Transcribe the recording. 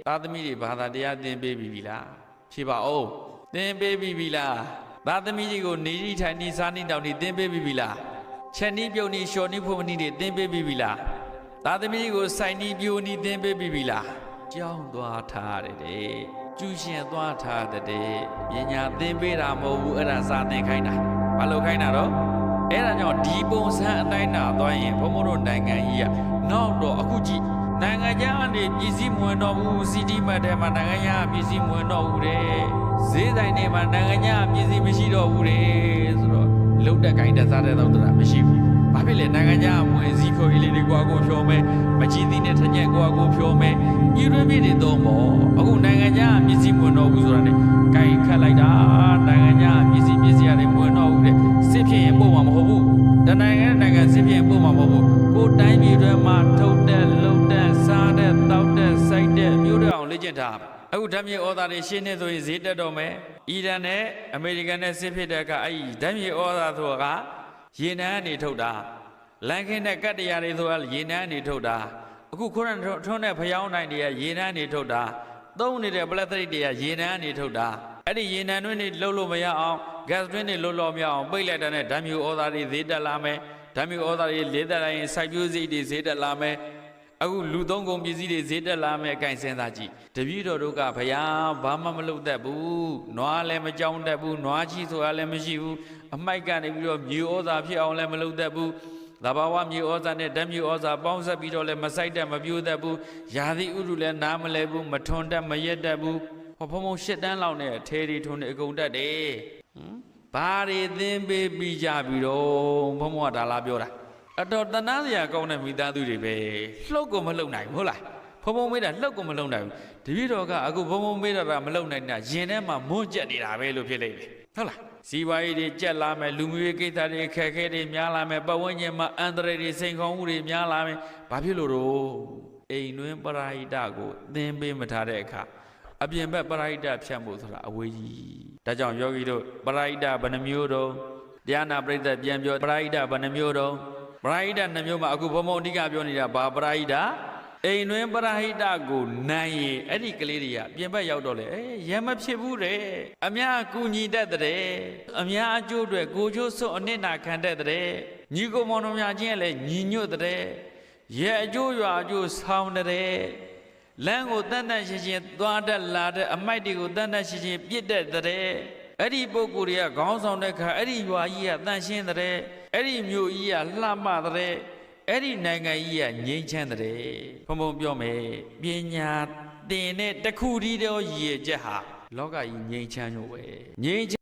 သားသမီးတွေဘာသာတရားသင်ပေးပြီလားဖြေပါဦးသင်ပေးပြီလားသားသမီးတွေကိုနေရီထိုင်နေစားနေတောင်နေသင်ပေးပြီလားချက်နီးပြုံနေလျှော်နေဖို့မနီးတွေသင်ပေးပြီလားသားသမီးကိုစိုက်နီးပြိုနီးသင်ပေးပြီလားကြောင်းသွားထားတယ်ကျူရှင်သွားထားတဲ့ပညာသင်ပေးတာမဟုတ်ဘူးအဲ့ဒါစာသင်ခိုင်းတာဘာလို့ခိုင်းတာတော့အဲ့ဒါကြောင့်ဒီပုံစံအတိုင်းနာသွားရင်ဘုံဘုံတို့နိုင်ငံကြီးကနောက်တော့အခုကြည့်နိုင်ငံခြားကနေပြည်စည်းမဝင်တော့ဘူးစီတီမတ်ထဲမှာနိုင်ငံခြားပြည်စည်းမဝင်တော့ဘူးတဲ့ဈေးဆိုင်တွေမှာနိုင်ငံခြားပြည်စည်းမရှိတော့ဘူးတဲ့ဆိုတော့လုတ်တက်ခိုင်းတဲ့စားတဲ့တော့တာမရှိဘူးဘာဖြစ်လဲနိုင်ငံခြားဝင်စည်းဖြိုးရေးလေးတွေကိုအကုန်ဖြိုးမယ်မကြီးသီးနဲ့ထညက်ကိုအကုန်ဖြိုးမယ်ပြည်တွင်းပြည်တွေတော့ပေါ့အခုနိုင်ငံခြားပြည်စည်းမဝင်တော့ဘူးဆိုတာနဲ့ခိုင်ခတ်လိုက်တာနိုင်ငံခြားပြည်စည်းရတယ်မဝင်တော့ဘူးတဲ့စစ်ဖြစ်ရင်ပို့မှာမဟုတ်ဘူးတနိုင်ငံစစ်ဖြစ်ရင်ပို့မှာမဟုတ်ဘူးကိုတိုင်းပြည်တွေမှာထုတ်တဲ့လုံတဲ့စားတဲ့တောက်တဲ့စိုက်တဲ့မျိုးတွေအောင်လေ့ကျင့်ထားအခုဓာတ်မြေဩဇာတွေရှင်းနေဆိုရင်ဈေးတက်တော့မယ်အီရန်နဲ့အမေရိကန်နဲ့စစ်ဖြစ်တဲ့ကအဲ့ဒီဓာတ်မြေဩဇာဆိုတာကရေနံကနေထုတ်တာလန်ခင်းတဲ့ကတ်တရားတွေဆိုတာရေနံကနေထုတ်တာအခုခုနထွန်းတဲ့ဖျောင်းနိုင်တွေကရေနံကနေထုတ်တာသုံးနေတဲ့ပလက်စတစ်တွေကရေနံကနေထုတ်တာအဲ့ဒီရေနံတွင်းတွေလှုပ်လို့မရအောင်ဂတ်တွင်းတွေလှုပ်လို့မရအောင်ပိတ်လိုက်တဲ့ဓာတ်မြေဩဇာတွေဈေးတက်လာမယ်ဓာတ်မြေဩဇာတွေလေးတက်လိုက်ရင်စိုက်ပျိုးစိတ်တွေဈေးတက်လာမယ်အခုလူသုံးကုန်ပစ္စည်းတွေဈေးတက်လာမယ်အကင်စဉ်းစားကြည့်တပည့်တော်တို့ကဘုရားဘာမှမလုပ်တတ်ဘူးနွားလည်းမကြောက်တတ်ဘူးနွားချီဆိုတာလည်းမရှိဘူးအမိုက်ကနေပြီးတော့မြေဩဇာဖြစ်အောင်လည်းမလုပ်တတ်ဘူးသဘာဝမြေဩဇာနဲ့ဓာတ်မြေဩဇာပေါင်းစပ်ပြီးတော့လည်းမစိုက်တတ်မပြိုးတတ်ဘူးယာတိဥရုလည်းနားမလဲဘူးမထွန်တတ်မရက်တတ်ဘူးဖုံဖုံ၈တန်းလောက်နဲ့ထဲတွေထွန်နေအကုန်တက်တယ်ဘာတွေသင်ပေးပြီးကြပြီတော့ဘုံဘုံကဒါလားပြောတာအတော်တနာစရာကောင်းတဲ့မိသားစုတွေပဲလှုပ်ကိုမလှုပ်နိုင်ဘူးဟုတ်လားဖုံဖုံမေးတာလှုပ်ကိုမလှုပ်နိုင်ဘူးတပည့်တော်ကအခုဖုံဖုံမေးတာမလှုပ်နိုင်တာရင်ထဲမှာမွန်းကျက်နေတာပဲလို့ဖြစ်လိမ့်မယ်ဟုတ်လားစီးပွားရေးတွေကျက်လာမယ်လူမျိုးရေးကိစ္စတွေအခက်အခဲတွေများလာမယ်ပတ်ဝန်းကျင်မှာအန္တရာယ်တွေစိန်ခေါ်မှုတွေများလာမယ်ဘာဖြစ်လို့တော့အိမ်တွင်းပရိဟိတကိုသင်ပေးမထားတဲ့အခါအပြင်ဘက်ပရိဟိတဖြတ်ဖို့ဆိုတာအဝေးကြီးဒါကြောင့်ယောဂီတို့ပရိဟိတဘယ်နှမျိုးတော့တရားနာပရိသတ်ပြန်ပြောပရိဟိတဘယ်နှမျိုးတော့ပရိဟိတနှမျိုးမှာအခုဘုံဘုံအဓိကပြောနေတာဘာပရိဟိတအိမ်တွင်ပရိဟိတကိုနိုင်ရင်အဲ့ဒီကလေးတွေကပြင်ဘက်ရောက်တော့လေရံမဖြစ်ဘူးတဲ့အများကူညီတတ်တဲ့အများအကျိုးတွေကိုချိုးစွန့်အနစ်နာခံတတ်တဲ့ညီကိုမောင်တော်များချင်းလည်းညီညွတ်တဲ့ရဲ့အကျိုးရွာအကျိုးဆောင်တဲ့လမ်းကိုတန်တန်ရှင်းရှင်းသွားတတ်လာတဲ့အမိုက်တွေကိုတန်တန်ရှင်းရှင်းပြစ်တတ်တဲ့အဲ့ဒီပုဂ္ဂိုလ်တွေကခေါင်းဆောင်တဲ့ခါအဲ့ဒီရွာကြီးကတန်ရှင်းတဲ့အဲ့ဒီမြို့ကြီးကလှမတဲ့အဲ့ဒီနိုင်ငံကြီးကငြိမ်းချမ်းတဲ့ဘုံဘုံပြောမယ်ပညာသင်တဲ့တခုတည်းသောရည်ချက်ဟာလောကကြီးငြိမ်းချမ်းလို့ပဲငြိမ်း